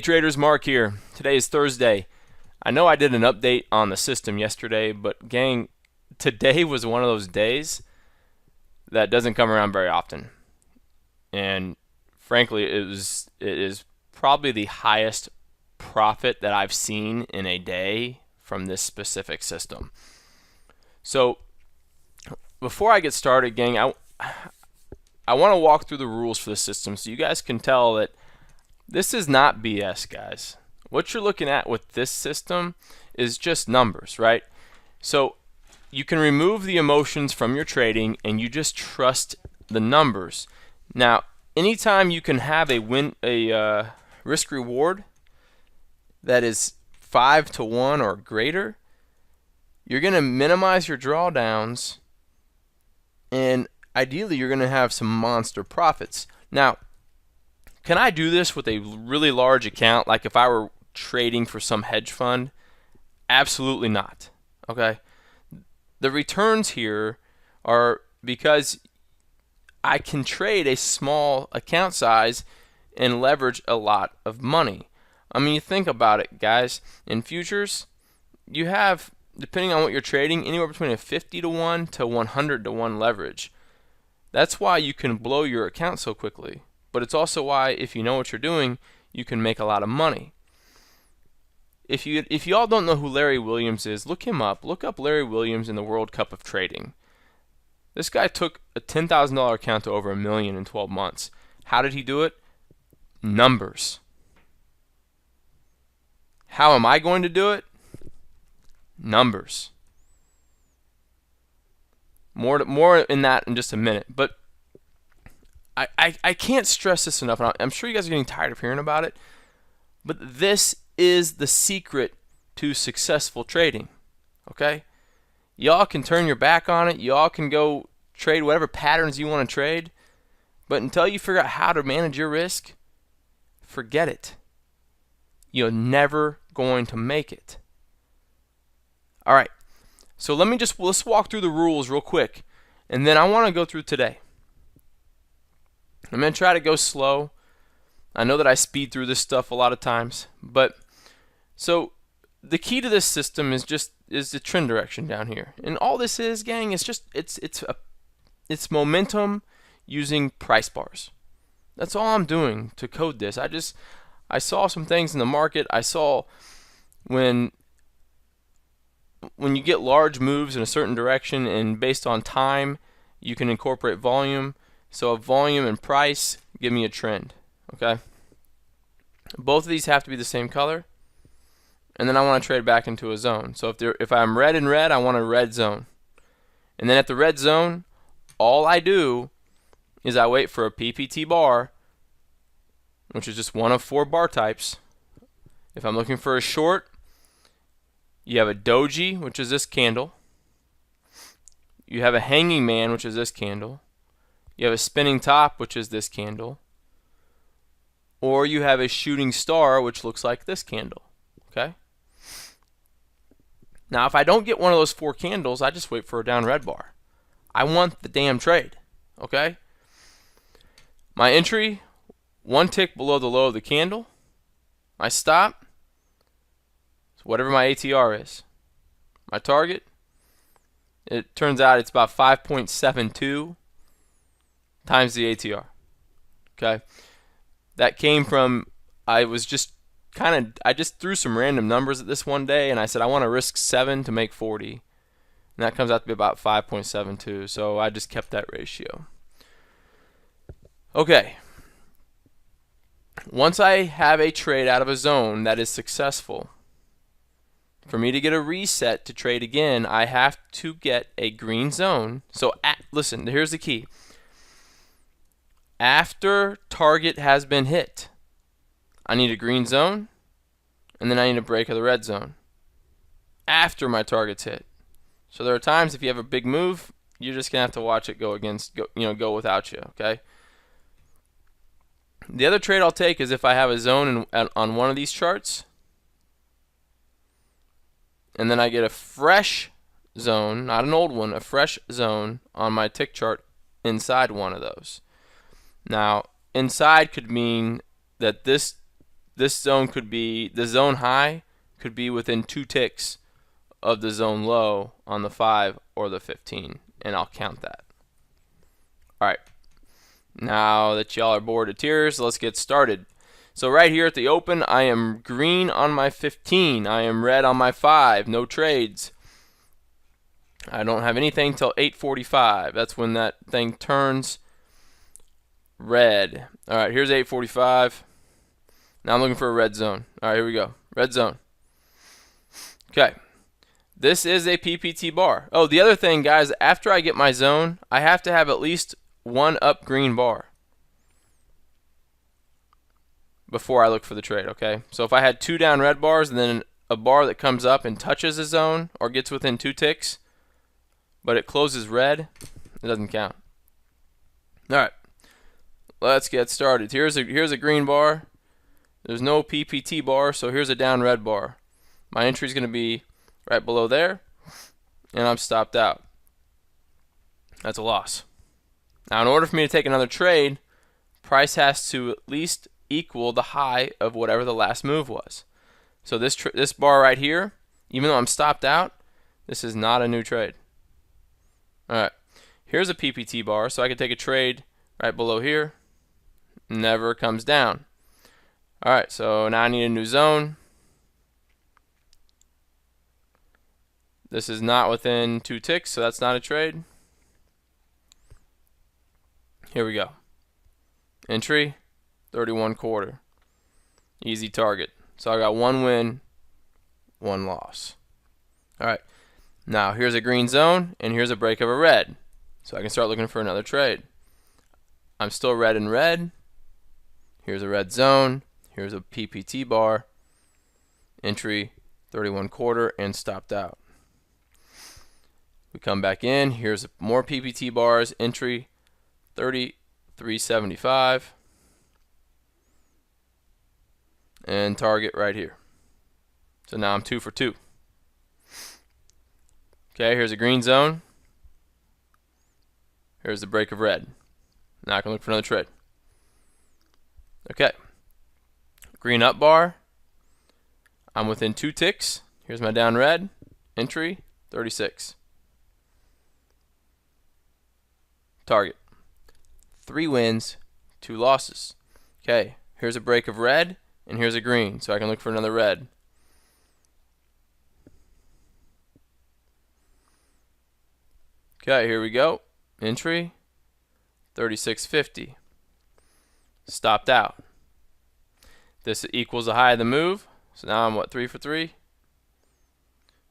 traders, Mark here. Today is Thursday. I know I did an update on the system yesterday, but gang, today was one of those days that doesn't come around very often. And frankly, it is probably the highest profit that I've seen in a day from this specific system. So before I get started, gang, I want to walk through the rules for the system so you guys can tell that this is not BS, guys. What you're looking at with this system is just numbers, right? So you can remove the emotions from your trading and you just trust the numbers. Now, anytime you can have a risk reward that is 5 to 1 or greater, you're going to minimize your drawdowns, and ideally you're going to have some monster profits. Now, can I do this with a really large account, like if I were trading for some hedge fund? Absolutely not. Okay? The returns here are because I can trade a small account size and leverage a lot of money. I mean, you think about it, guys. In futures, you have, depending on what you're trading, anywhere between a 50 to 1 to 100 to 1 leverage. That's why you can blow your account so quickly. But it's also why, if you know what you're doing, you can make a lot of money. If you all don't know who Larry Williams is, look him up. Look up Larry Williams in the World Cup of Trading. This guy took a $10,000 account to over $1 million in 12 months. How did he do it? Numbers. How am I going to do it? Numbers. More in that in just a minute. But I can't stress this enough, and I'm sure you guys are getting tired of hearing about it, but this is the secret to successful trading, okay? Y'all can turn your back on it. Y'all can go trade whatever patterns you want to trade, but until you figure out how to manage your risk, forget it. You're never going to make it. All right, so let's walk through the rules real quick, and then I want to go through today. I'm going to try to go slow. I know that I speed through this stuff a lot of times, but so the key to this system is the trend direction down here. And all this is, gang, is just it's momentum using price bars. That's all I'm doing to code this. I saw some things in the market. I saw when you get large moves in a certain direction, and based on time, you can incorporate volume. So a volume and price give me a trend, okay? Both of these have to be the same color, and then I want to trade back into a zone. So if I'm red and red, I want a red zone. And then at the red zone, all I do is I wait for a PPT bar, which is just one of 4 bar types. If I'm looking for a short, you have a doji, which is this candle. You have a hanging man, which is this candle. You have a spinning top, which is this candle. Or you have a shooting star, which looks like this candle. Okay? Now, if I don't get one of those 4 candles, I just wait for a down red bar. I want the damn trade. Okay? My entry, 1 tick below the low of the candle. My stop, so whatever my ATR is. My target, it turns out it's about 5.72 times the ATR. Okay? That came from, I just threw some random numbers at this one day, and I said I want to risk 7 to make 40. And that comes out to be about 5.72, so I just kept that ratio. Okay. Once I have a trade out of a zone that is successful, for me to get a reset to trade again, I have to get a green zone. So listen, here's the key. After target has been hit, I need a green zone, and then I need a break of the red zone after my target's hit. So there are times if you have a big move, you're just gonna have to watch it go without you. Okay. The other trade I'll take is if I have a zone on one of these charts, and then I get a fresh zone, not an old one, a fresh zone on my tick chart inside one of those. Now, inside could mean that this this zone could be, the zone high could be within 2 ticks of the zone low on the 5 or the 15, and I'll count that. Alright, now that y'all are bored to tears, let's get started. So right here at the open, I am green on my 15. I am red on my 5. No trades. I don't have anything till 8:45. That's when that thing turns red. Alright, here's 8:45. Now I'm looking for a red zone. Alright, here we go. Red zone. Okay. This is a PPT bar. Oh, the other thing, guys, after I get my zone, I have to have at least one up green bar before I look for the trade, okay? So if I had 2 down red bars and then a bar that comes up and touches a zone or gets within 2 ticks, but it closes red, it doesn't count. Alright, let's get started. Here's a green bar. There's no PPT bar, so here's a down red bar. My entry is going to be right below there, and I'm stopped out. That's a loss. Now, in order for me to take another trade, price has to at least equal the high of whatever the last move was. So this bar right here, even though I'm stopped out, this is not a new trade. Alright, here's a PPT bar, so I can take a trade right below here. Never comes down. Alright, so now I need a new zone. This is not within 2 ticks, so that's not a trade. Here we go. Entry, 31.25. Easy target. So I got 1 win, 1 loss. Alright, now here's a green zone, and here's a break of a red. So I can start looking for another trade. I'm still red and red. Here's a red zone. Here's a PPT bar. Entry, 31.25, and stopped out. We come back in. Here's more PPT bars. Entry, 33.75. And target right here. So now I'm 2 for 2. Okay, here's a green zone. Here's the break of red. Now I can look for another trade. Okay. Green up bar. I'm within 2 ticks. Here's my down red. Entry, 36. Target. 3 wins, 2 losses. Okay, here's a break of red, and here's a green, so I can look for another red. Okay, here we go. Entry, 36.50. Stopped out. This equals the high of the move, so now I'm what, 3 for 3?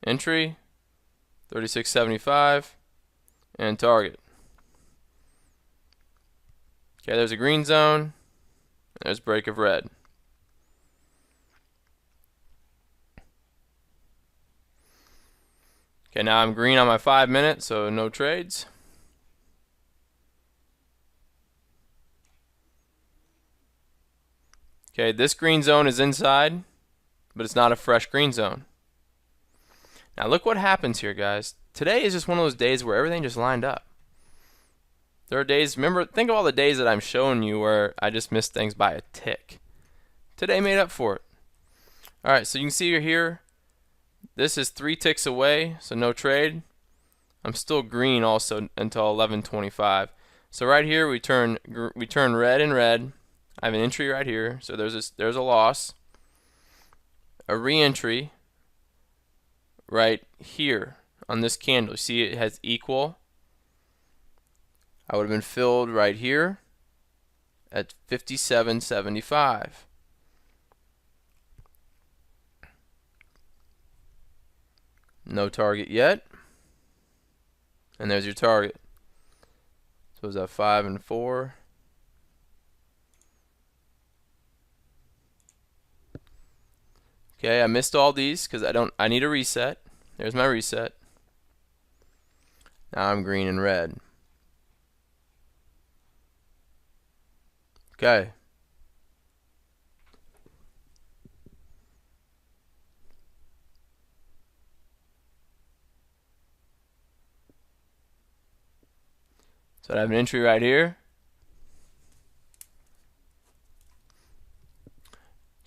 Entry, 36.75, and target. Okay, there's a green zone, and there's break of red. Okay, now I'm green on my 5 minutes, so no trades. Okay, this green zone is inside, but it's not a fresh green zone. Now look what happens here, guys. Today is just one of those days where everything just lined up. There are days, remember, think of all the days that I'm showing you where I just missed things by a tick. Today made up for it. Alright, so you can see here, this is 3 ticks away, so no trade. I'm still green also until 11:25. So right here we turn red and red. I have an entry right here, so there's a loss. A re-entry right here on this candle. You see it has equal. I would have been filled right here at 57.75. No target yet. And there's your target. So is that 5 and 4? Okay, I missed all these because I need a reset. There's my reset. Now I'm green and red. Okay. So I have an entry right here.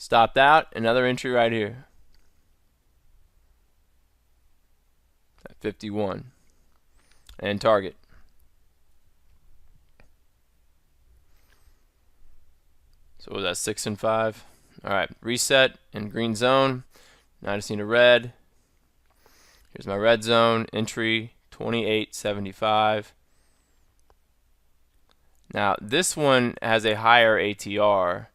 Stopped out, another entry right here at 51. And target. So was that 6 and 5? Alright, reset in green zone. Now I just need a red. Here's my red zone, entry 28.75. Now this one has a higher ATR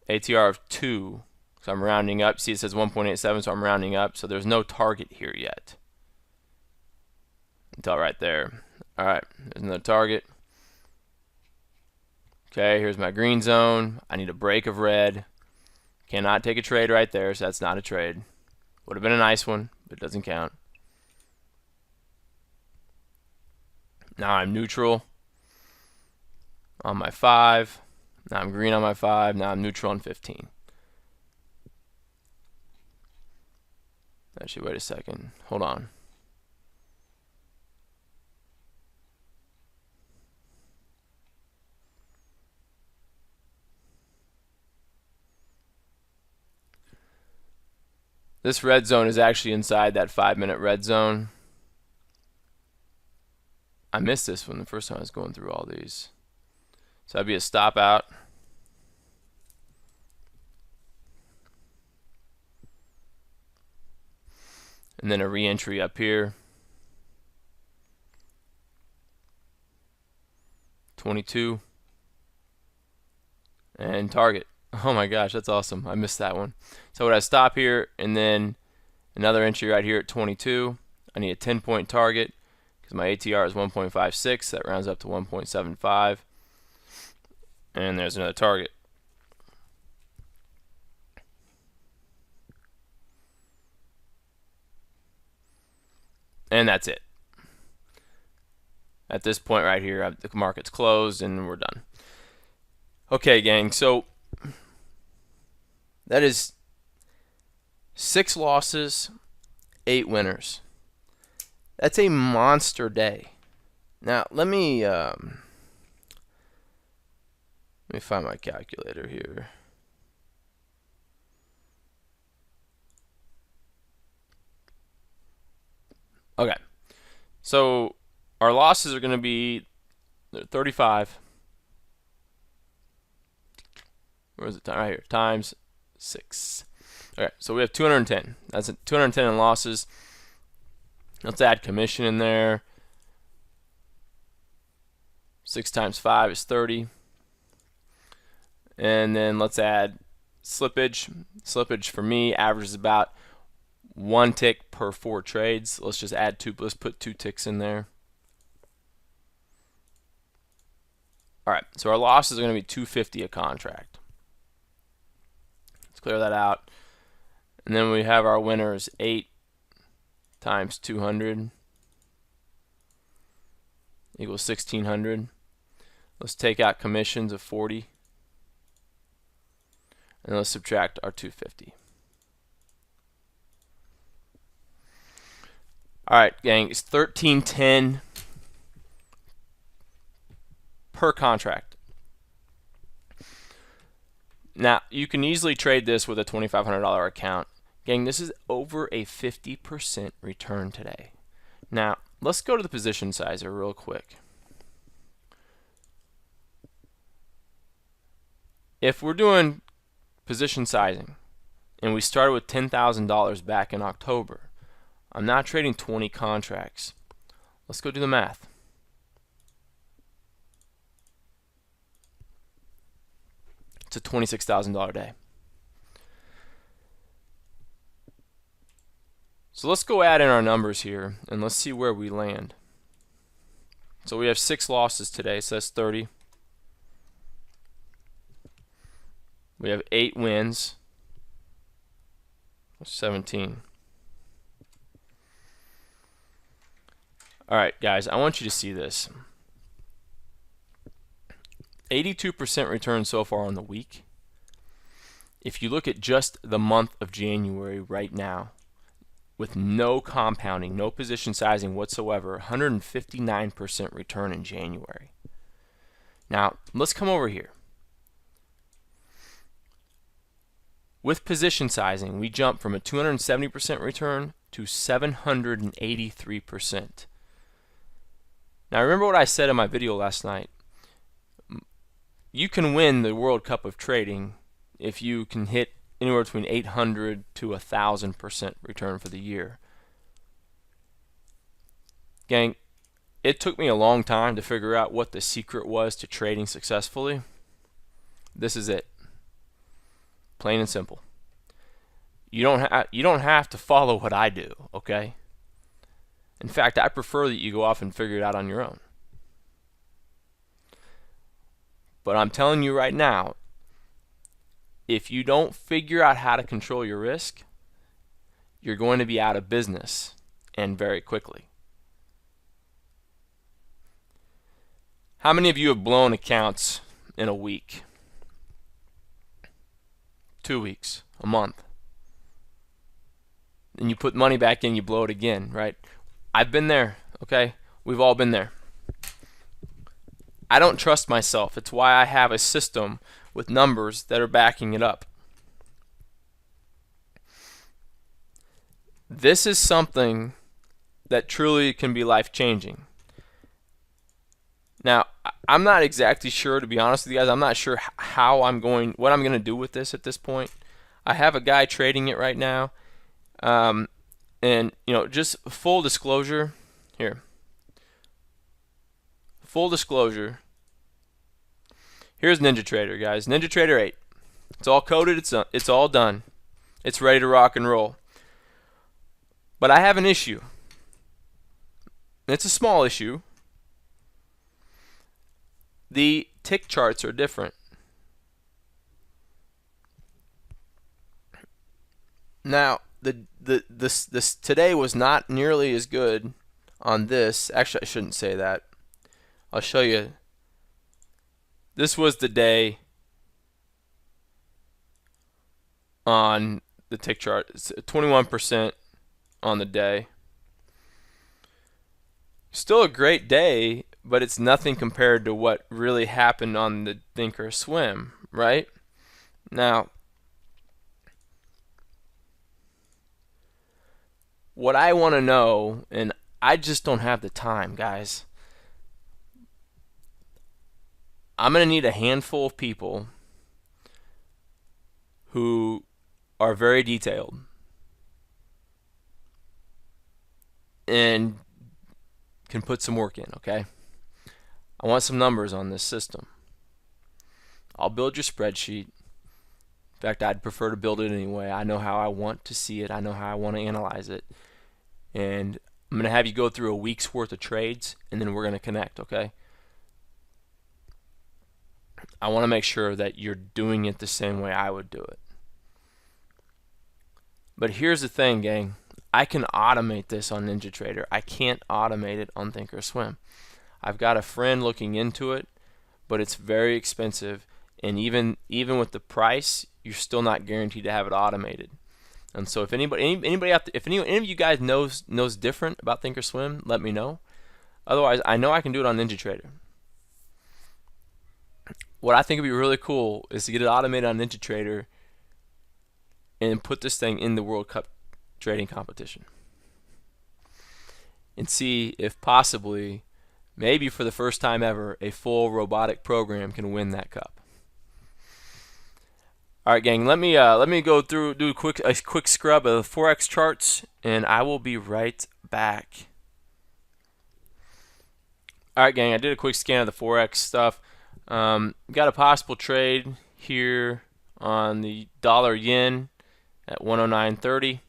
of 2. So I'm rounding up. See, it says 1.87, so I'm rounding up. So there's no target here yet. Until right there. Alright, there's another target. Okay, here's my green zone. I need a break of red. Cannot take a trade right there, so that's not a trade. Would have been a nice one, but it doesn't count. Now I'm neutral on my 5. Now I'm green on my 5. Now I'm neutral on 15. Actually, wait a second. Hold on. This red zone is actually inside that 5-minute red zone. I missed this one the first time I was going through all these. So that'd be a stop out. And then a re-entry up here. 22. And target. Oh my gosh, that's awesome. I missed that one. So would I stop here and then another entry right here at 22. I need a 10-point target because my ATR is 1.56. That rounds up to 1.75. And there's another target. And that's it. At this point right here, the market's closed and we're done. Okay, gang, so that is 6 losses, 8 winners. That's a monster day. Now, let me find my calculator here. Okay, so our losses are going to be 35. Where's the time? Right here. Times 6. Okay, so we have 210. That's 210 in losses. Let's add commission in there. 6 times 5 is 30. And then let's add slippage. Slippage for me averages about 1 tick per 4 trades. Let's just add 2. Let's put 2 ticks in there. All right, so our losses are going to be $250 a contract. Let's clear that out. And then we have our winners 8 times 200 equals 1,600. Let's take out commissions of 40. And let's subtract our 250. All right, gang, it's 1310 per contract. Now, you can easily trade this with a $2,500 account. Gang, this is over a 50% return today. Now, let's go to the position sizer real quick. If we're doing position sizing and we started with $10,000 back in October, I'm not trading 20 contracts. Let's go do the math. It's a $26,000 day. So let's go add in our numbers here and let's see where we land. So we have 6 losses today, so that's 30. We have 8 wins, 17. All right, guys, I want you to see this. 82% return so far on the week. If you look at just the month of January right now, with no compounding, no position sizing whatsoever, 159% return in January. Now, let's come over here. With position sizing, we jump from a 270% return to 783%. Now remember what I said in my video last night. You can win the World Cup of trading if you can hit anywhere between 800 to 1,000% return for the year. Gang, it took me a long time to figure out what the secret was to trading successfully. This is it. Plain and simple. You don't have to follow what I do, okay? In fact, I prefer that you go off and figure it out on your own. But I'm telling you right now, if you don't figure out how to control your risk, you're going to be out of business, and very quickly. How many of you have blown accounts in a week? 2 weeks, a month? And you put money back in, you blow it again, right? I've been there, okay? We've all been there. I don't trust myself. It's why I have a system with numbers that are backing it up. This is something that truly can be life-changing. Now, I'm not exactly sure, to be honest with you guys. I'm not sure what I'm going to do with this at this point. I have a guy trading it right now. And, just full disclosure here. Full disclosure. Here's NinjaTrader, guys. NinjaTrader 8. It's all coded. It's all done. It's ready to rock and roll. But I have an issue. It's a small issue. The tick charts are different. Now, this today was not nearly as good on this. Actually, I shouldn't say that. I'll show you. This was the day on the tick chart. It's 21% on the day. Still a great day, but it's nothing compared to what really happened on the Thinkorswim, right? Now, what I want to know, and I just don't have the time, guys. I'm going to need a handful of people who are very detailed and can put some work in, okay? I want some numbers on this system. I'll build your spreadsheet. In fact, I'd prefer to build it anyway. I know how I want to see it. I know how I want to analyze it. And I'm going to have you go through a week's worth of trades, and then we're going to connect, okay? I want to make sure that you're doing it the same way I would do it. But here's the thing, gang. I can automate this on NinjaTrader. I can't automate it on Thinkorswim. I've got a friend looking into it, but it's very expensive, and even with the price, you're still not guaranteed to have it automated. And so if anybody out there, if any of you guys knows different about Thinkorswim, let me know. Otherwise, I know I can do it on NinjaTrader. What I think would be really cool is to get it automated on NinjaTrader and put this thing in the World Cup trading competition and see if possibly, maybe for the first time ever, a full robotic program can win that cup. All right, gang. Let me go through, do a quick scrub of the forex charts, and I will be right back. All right, gang. I did a quick scan of the forex stuff. Got a possible trade here on the dollar yen at 109.30.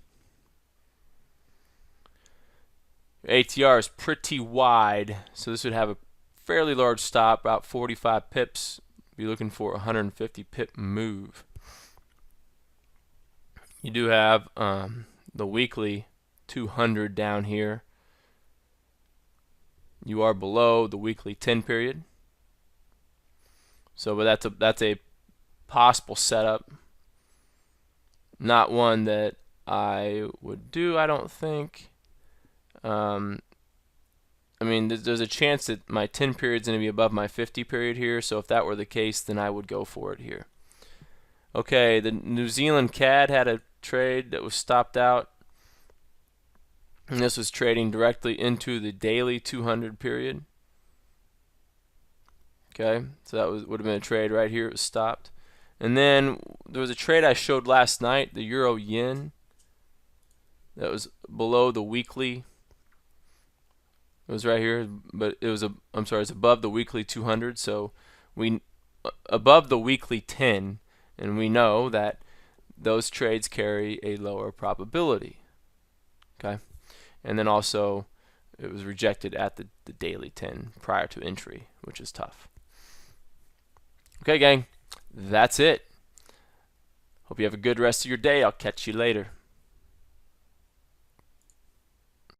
ATR is pretty wide, so this would have a fairly large stop, about 45 pips. Be looking for a 150 pip move. You do have the weekly 200 down here. You are below the weekly 10 period. So, but that's a possible setup. Not one that I would do, I don't think. I mean, there's a chance that my 10 period is going to be above my 50 period here. So if that were the case, then I would go for it here. Okay, the New Zealand CAD had a trade that was stopped out, and this was trading directly into the daily 200 period. Okay, so that would have been a trade right here. It was stopped. And then there was a trade I showed last night, the Euro Yen, that was below the weekly. It was right here, but it was it's above the weekly 200. So we above the weekly 10, and we know that those trades carry a lower probability. Okay, and then also it was rejected at the daily 10 prior to entry, which is tough. Okay, gang, that's it. Hope you have a good rest of your day. I'll catch you later.